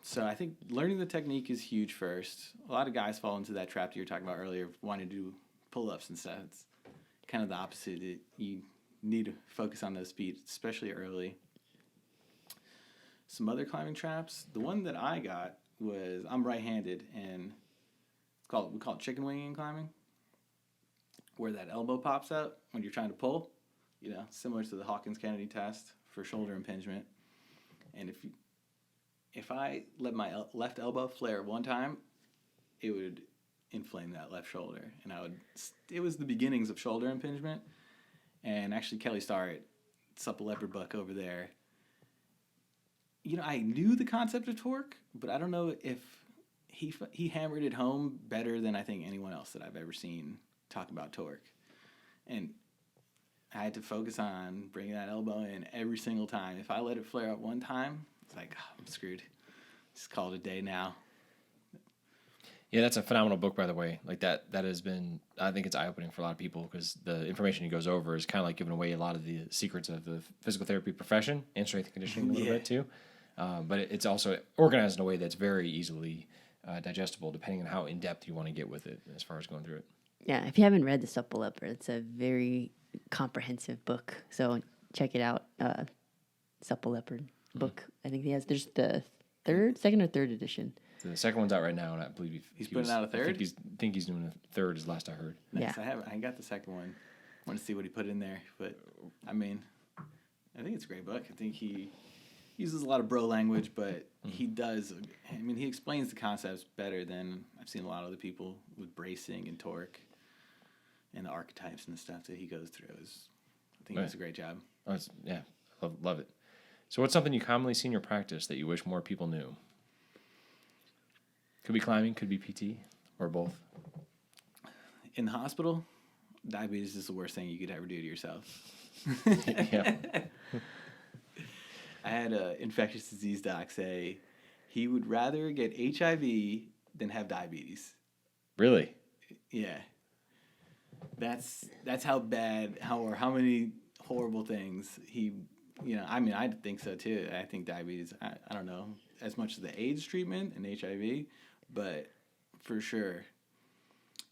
So I think learning the technique is huge first. A lot of guys fall into that trap that you were talking about earlier, wanting to do pull-ups and stuff. It's kind of the opposite. You need to focus on those feet, especially early. Some other climbing traps. The one that I got was, I'm right-handed, and we call it chicken winging climbing, where that elbow pops out when you're trying to pull, similar to the Hawkins-Kennedy test for shoulder impingement. And if I let my left elbow flare one time, it would inflame that left shoulder, and it was the beginnings of shoulder impingement. And actually, Kelly Starr at Supple Leopard book over there, I knew the concept of torque, but I don't know if he hammered it home better than I think anyone else that I've ever seen talk about torque. And I had to focus on bringing that elbow in every single time. If I let it flare up one time, it's like, oh, I'm screwed. Just call it a day now. Yeah, that's a phenomenal book, by the way. Like that has been, I think it's eye-opening for a lot of people, because the information he goes over is kind of like giving away a lot of the secrets of the physical therapy profession and strength and conditioning a little bit too. But it's also organized in a way that's very easily digestible, depending on how in-depth you want to get with it as far as going through it. Yeah, if you haven't read The Supple Leopard, it's a very comprehensive book. So check it out. Supple Leopard book. I think there's the second or third edition. The second one's out right now, and I believe he's putting out a third? I think he's doing a third, is last I heard. Nice. Yeah. I got the second one. I want to see what he put in there. But, I mean, I think it's a great book. I think he uses a lot of bro language, but he does. I mean, he explains the concepts better than I've seen a lot of other people with bracing and torque and the archetypes and the stuff that he goes through. I think he does a great job. Love it. So what's something you commonly see in your practice that you wish more people knew? Could be climbing, could be PT, or both. In the hospital, diabetes is the worst thing you could ever do to yourself. Yeah. I had an infectious disease doc say he would rather get HIV than have diabetes. Really? Yeah. That's how bad, how many horrible things he, I mean, I think so too. I think diabetes, I don't know as much as the AIDS treatment and HIV, but for sure,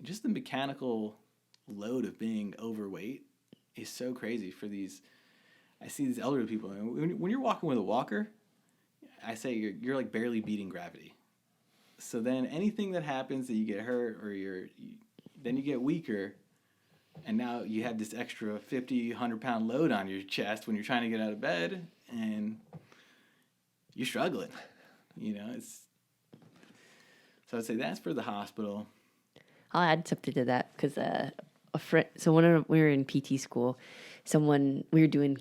just the mechanical load of being overweight is so crazy for these. I see these elderly people, and when you're walking with a walker, I say you're like barely beating gravity. So then anything that happens that you get hurt or then you get weaker, and now you have this extra 50, 100-pound load on your chest when you're trying to get out of bed, and you're struggling. It's so I'd say that's for the hospital. I'll add something to that because a friend. So when we were in PT school, we were doing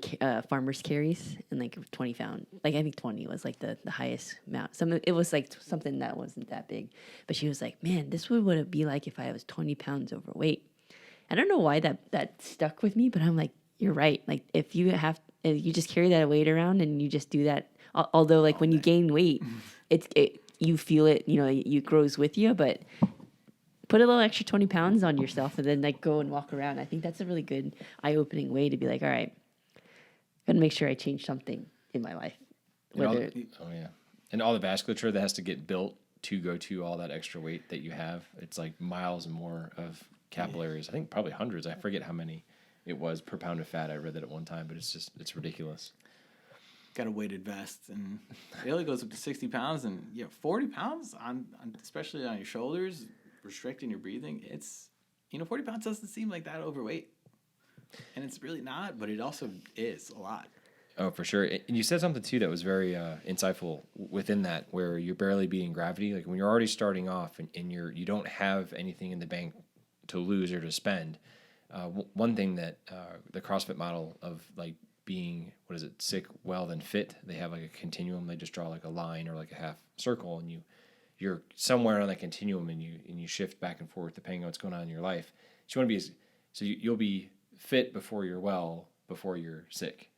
farmers carries and like 20 pound. Like I think 20 was like the highest amount. It was like something that wasn't that big, but she was like, "Man, this would what it'd be like if I was 20 pounds overweight." I don't know why that stuck with me, but I'm like, you're right. Like if you just carry that weight around and you just do that. Although like when you gain weight, you feel it. It grows with you, but put a little extra 20 pounds on yourself and then like go and walk around. I think that's a really good eye-opening way to be like, all right, gotta make sure I change something in my life. And all the vasculature that has to get built to go to all that extra weight that you have. It's like miles and more of capillaries. I think probably hundreds. I forget how many it was per pound of fat. I read that at one time, but it's ridiculous. Got a weighted vest, and it only goes up to 60 pounds, and 40 pounds on especially on your shoulders, restricting your breathing. It's 40 pounds doesn't seem like that overweight, and it's really not, but it also is a lot. Oh, for sure. And you said something too that was very insightful within that, where you're barely beating gravity. Like when you're already starting off and you don't have anything in the bank to lose or to spend. One thing that the CrossFit model of like being, sick, well, then fit, they have like a continuum. They just draw like a line or like a half circle, and you're somewhere on that continuum, and you shift back and forth depending on what's going on in your life. So you want to be you'll be fit before you're well, before you're sick.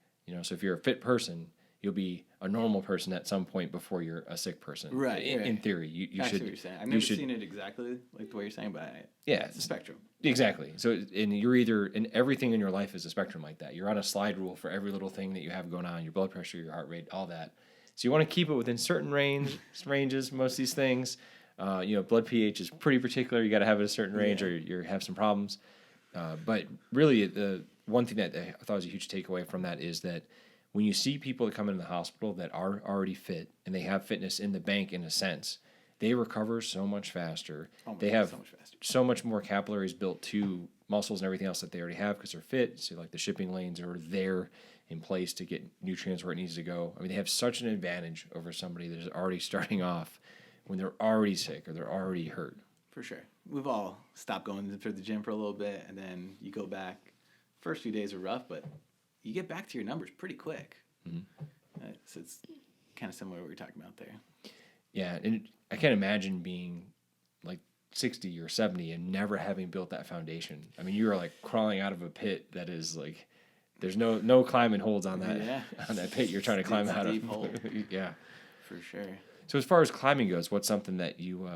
So if you're a fit person, you'll be a normal person at some point before you're a sick person. Right. In theory, you should. What you're saying. I've never seen it exactly like the way you're saying, but it's a spectrum. Exactly. So, and you're in everything in your life is a spectrum like that. You're on a slide rule for every little thing that you have going on, your blood pressure, your heart rate, all that. So you want to keep it within certain ranges, most of these things. Blood pH is pretty particular. You got to have it a certain range or you have some problems. But really, the one thing that I thought was a huge takeaway from that is that when you see people that come into the hospital that are already fit and they have fitness in the bank in a sense, they recover so much faster. They have so much more capillaries built to muscles and everything else that they already have because they're fit. So like the shipping lanes are there in place to get nutrients where it needs to go. I mean, they have such an advantage over somebody that is already starting off when they're already sick or they're already hurt. For sure. We've all stopped going to the gym for a little bit, and then you go back. First few days are rough, but you get back to your numbers pretty quick. Mm-hmm. So it's kind of similar to what you're talking about there. Yeah, and I can't imagine being like 60 or 70 and never having built that foundation. I mean, you are like crawling out of a pit that is like, there's no climbing holds on that on that pit you're trying to climb out of. Hole. Yeah, for sure. So as far as climbing goes, what's something that you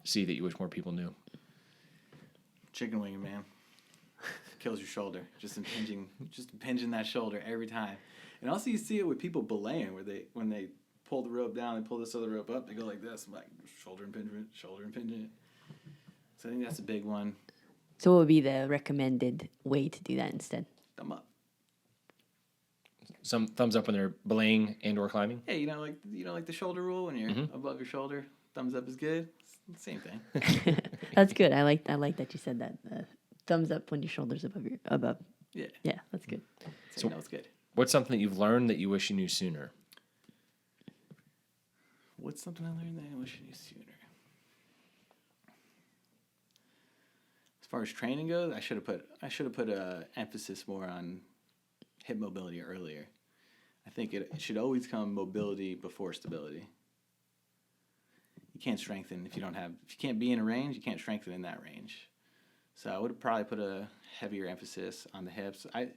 see that you wish more people knew? Chicken wing, man. Kills your shoulder. Just impinging that shoulder every time. And also you see it with people belaying, where when they pull the rope down, they pull this other rope up, they go like this, like shoulder impingement. So I think that's a big one. So what would be the recommended way to do that instead? Thumb up. Some thumbs up when they're belaying and or climbing? Hey, like the shoulder rule when you're above your shoulder, thumbs up is good. It's the same thing. That's good. I like that you said that. Thumbs up when your shoulder's above. Yeah. Yeah, that's good. So it's good. What's something that you've learned that you wish you knew sooner? What's something I learned that I wish I knew sooner? As far as training goes, I should have put a emphasis more on hip mobility earlier. I think it should always come mobility before stability. You can't strengthen if you can't be in a range, you can't strengthen in that range. So I would have probably put a heavier emphasis on the hips. I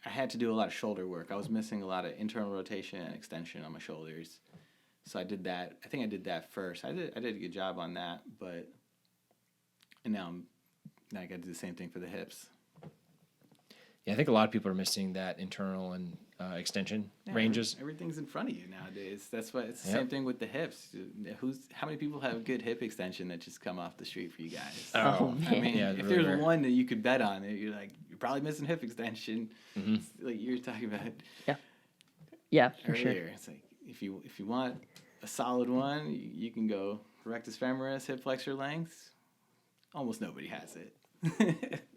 had to do a lot of shoulder work. I was missing a lot of internal rotation and extension on my shoulders. So I did that. I think I did that first. I did a good job on that, and now I'm Now I got to do the same thing for the hips. Yeah, I think a lot of people are missing that internal and extension ranges. Everything's in front of you nowadays. That's why it's the Yep. same thing with the hips. How many people have good hip extension that just come off the street for you guys? Oh, I man. mean, Yeah, if really there's rare. one that you could bet on, you're probably missing hip extension. It's like you're talking about Yeah, for sure. earlier. It's like if you want a solid one, you can go rectus femoris, hip flexor length. Almost nobody has it.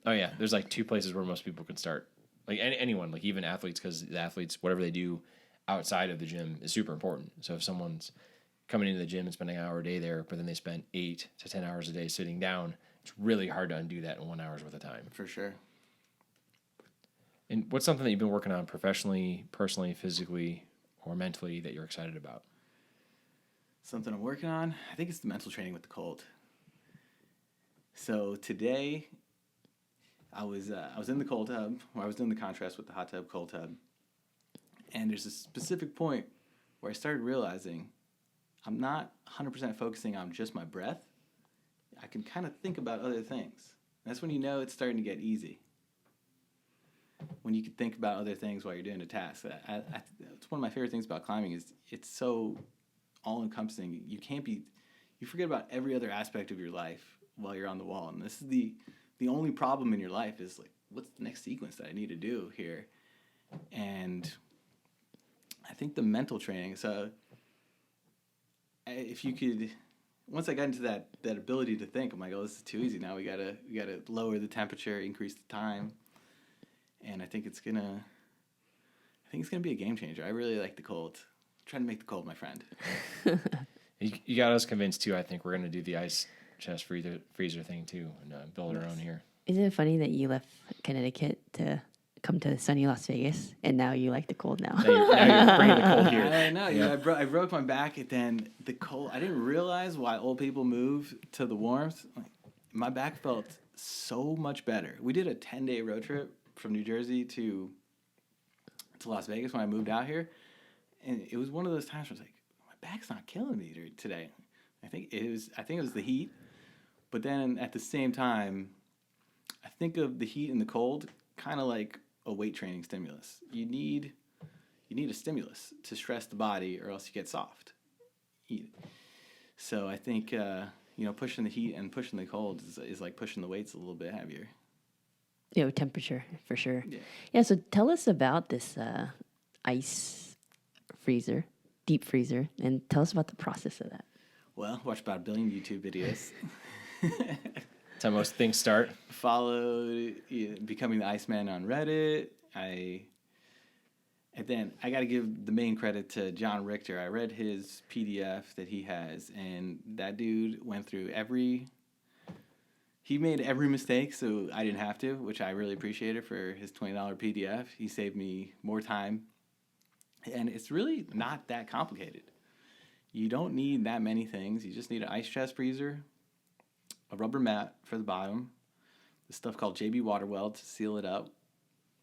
Oh yeah, there's like two places where most people could start. Like anyone, like even athletes, because the athletes, whatever they do outside of the gym is super important. So if someone's coming into the gym and spending an hour a day there, but then they spend 8 to 10 hours a day sitting down, it's really hard to undo that in 1 hour's worth of time. For sure. And what's something that you've been working on professionally, personally, physically, or mentally that you're excited about? Something I'm working on, I think it's the mental training with the cold. So today, I was in the cold tub, where I was doing the contrast with the hot tub, cold tub. And there's a specific point where I started realizing I'm not 100% focusing on just my breath. I can kind of think about other things. That's when you know it's starting to get easy. When you can think about other things while you're doing a task. It's one of my favorite things about climbing is it's so all-encompassing. You forget about every other aspect of your life while you're on the wall. And this is the only problem in your life is like, what's the next sequence that I need to do here? And I think the mental training, so if you could, once I got into that ability to think, I'm like, oh, this is too easy. Now we gotta lower the temperature, increase the time. And I think it's gonna be a game changer. I really like the cold. I'm trying to make the cold my friend. You got us convinced too. I think we're gonna do the ice chest freezer thing too, and build our own here. Isn't it funny that you left Connecticut to come to sunny Las Vegas, and now you like the cold now? Now you're bringing the cold here. I know. Yeah. I broke my back, and then the cold. I didn't realize why old people move to the warmth. Like, my back felt so much better. We did a 10-day road trip from New Jersey to Las Vegas when I moved out here, and it was one of those times where I was like, my back's not killing me today. I think it was the heat, but then at the same time, I think of the heat and the cold kind of like a weight training stimulus. You need a stimulus to stress the body, or else you get soft. So I think pushing the heat and pushing the cold is like pushing the weights a little bit heavier. Temperature for sure. Yeah. Yeah. So tell us about this ice freezer, deep freezer, and tell us about the process of that. Well, watch about 1 billion YouTube videos. That's how most things start. Followed Becoming the Iceman on Reddit. And then I got to give the main credit to John Richter. I read his PDF that he has, and that dude went through he made every mistake, so I didn't have to, which I really appreciated for his $20 PDF. He saved me more time. And it's really not that complicated. You don't need that many things. You just need an ice chest freezer, a rubber mat for the bottom, this stuff called JB water weld to seal it up,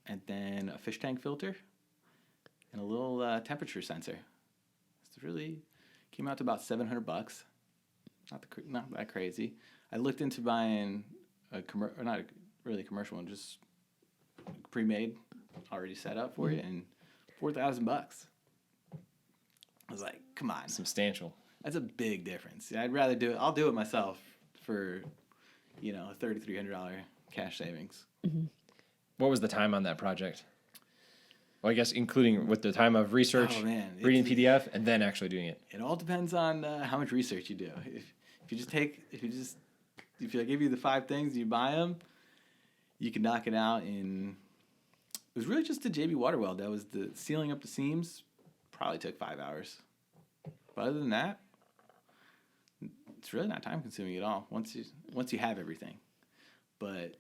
and then a fish tank filter, and a little temperature sensor. It's really came out to about $700. Not that crazy. I looked into buying not really a commercial one, just pre-made, already set up for you, and $4,000. I was like, come on. Substantial. That's a big difference. I'd rather do it. I'll do it myself for, a $3,300 cash savings. Mm-hmm. What was the time on that project? Well, I guess including with the time of research, reading PDF, and then actually doing it. It all depends on how much research you do. If I give you the 5 things, you buy them, you can knock it out in. It was really just the JB water weld. That was the sealing up the seams. Probably took 5 hours. But other than that, it's really not time consuming at all. Once you have everything, but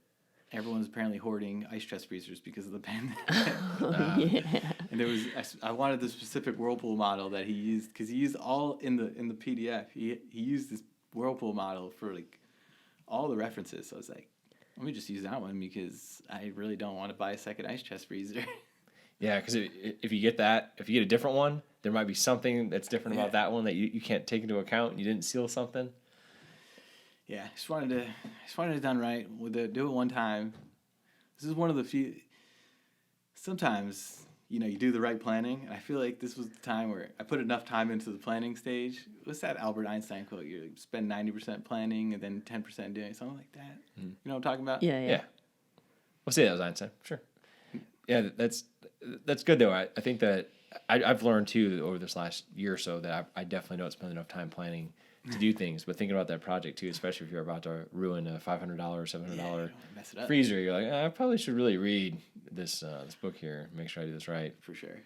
everyone's apparently hoarding ice chest freezers because of the pandemic. Yeah. And I wanted the specific Whirlpool model that he used, because he used all in the PDF. He used this Whirlpool model for like all the references. So I was like, let me just use that one because I really don't want to buy a second ice chest freezer. Yeah, because if you get a different one, there might be something that's different about that one that you can't take into account. You didn't seal something. Yeah, just wanted it done right. Do it one time. This is one of the few. Sometimes you do the right planning, and I feel like this was the time where I put enough time into the planning stage. What's that Albert Einstein quote? You spend 90% planning and then 10% doing something like that. You know what I'm talking about? Yeah. We'll say that was Einstein. Sure. Yeah, that's good though. I think that I've learned too over this last year or so that I definitely don't spend enough time planning to do things, but thinking about that project too, especially if you're about to ruin a $500, $700 mess it up. freezer, you're like, I probably should really read this book here, make sure I do this right. For sure.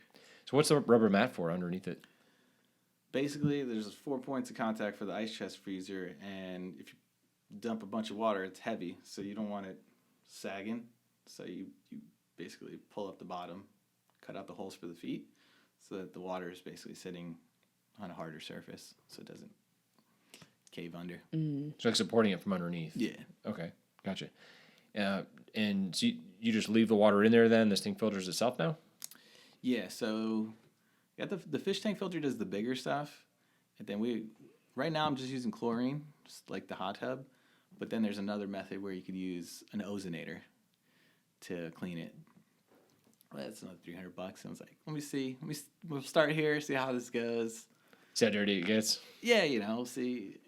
So what's the rubber mat for underneath it? Basically, there's 4 points of contact for the ice chest freezer, and if you dump a bunch of water, it's heavy, so you don't want it sagging. So you basically pull up the bottom, cut out the holes for the feet, so that the water is basically sitting on a harder surface, so it doesn't cave under. So like supporting it from underneath. Yeah. Okay, gotcha. And so you just leave the water in there then? This thing filters itself now? Yeah, so the fish tank filter does the bigger stuff. And then right now I'm just using chlorine, just like the hot tub. But then there's another method where you could use an ozonator to clean it. Well, that's another $300. And I was like, let me see. We'll start here, see how this goes. See how dirty it gets? Yeah, we'll see.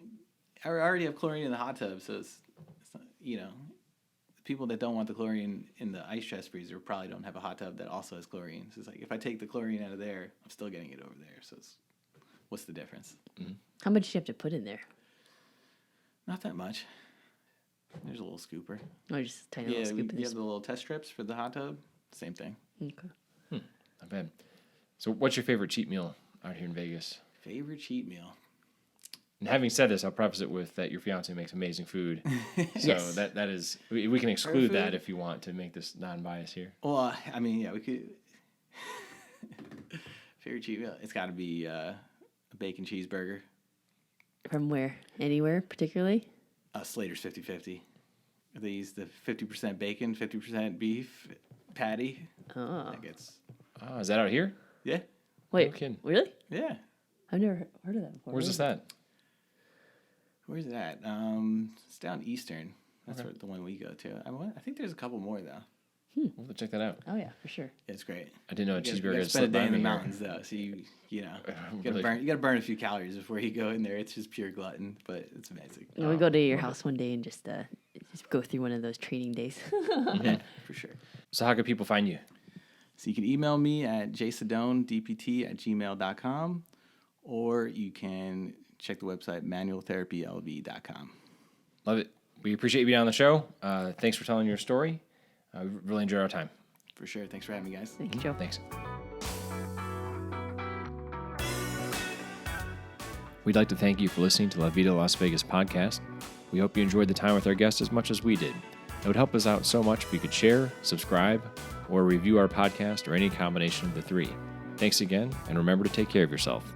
I already have chlorine in the hot tub, so it's not, people that don't want the chlorine in the ice chest freezer probably don't have a hot tub that also has chlorine. So it's like, if I take the chlorine out of there, I'm still getting it over there. So what's the difference? Mm-hmm. How much do you have to put in there? Not that much. There's a little scooper. Or just a tiny little scoop? You have the little test strips for the hot tub. Same thing. Okay. Not bad. So what's your favorite cheat meal out here in Vegas? Favorite cheat meal? And having said this, I'll preface it with that your fiance makes amazing food. So Yes. that is, we can exclude that food? if you want to make this non-biased here. Well, I mean, yeah, we could. Favorite cheat meal? It's got to be a bacon cheeseburger. From where? Anywhere particularly? Slater's 50-50. They use the 50% bacon, 50% beef patty. Oh. That gets, Oh, is that out here? yeah, Wait, No kidding. really? yeah. I've never heard of that before. Where's this at? Where's it at? It's down Eastern. That's the one we go to. I think there's a couple more though. We'll have to check that out. Oh yeah, for sure. It's great. I didn't know a You cheeseburger gotta had spend a slipped day by in the me here. mountains though, so you Really? gotta burn a few calories before you go in there. It's just pure glutton, but it's amazing. And we go to your house one day and just go through one of those training days. Yeah, for sure. So how can people find you? So you can email me at jsadondpt@gmail.com, or you can check the website manualtherapylv.com. Love it. We appreciate you being on the show. Thanks for telling your story. We really enjoyed our time. For sure. Thanks for having me, guys. Thank you, Joe. Thanks. We'd like to thank you for listening to La Vida Las Vegas podcast. We hope you enjoyed the time with our guests as much as we did. It would help us out so much if you could share, subscribe, or review our podcast or any combination of the three. Thanks again, and remember to take care of yourself.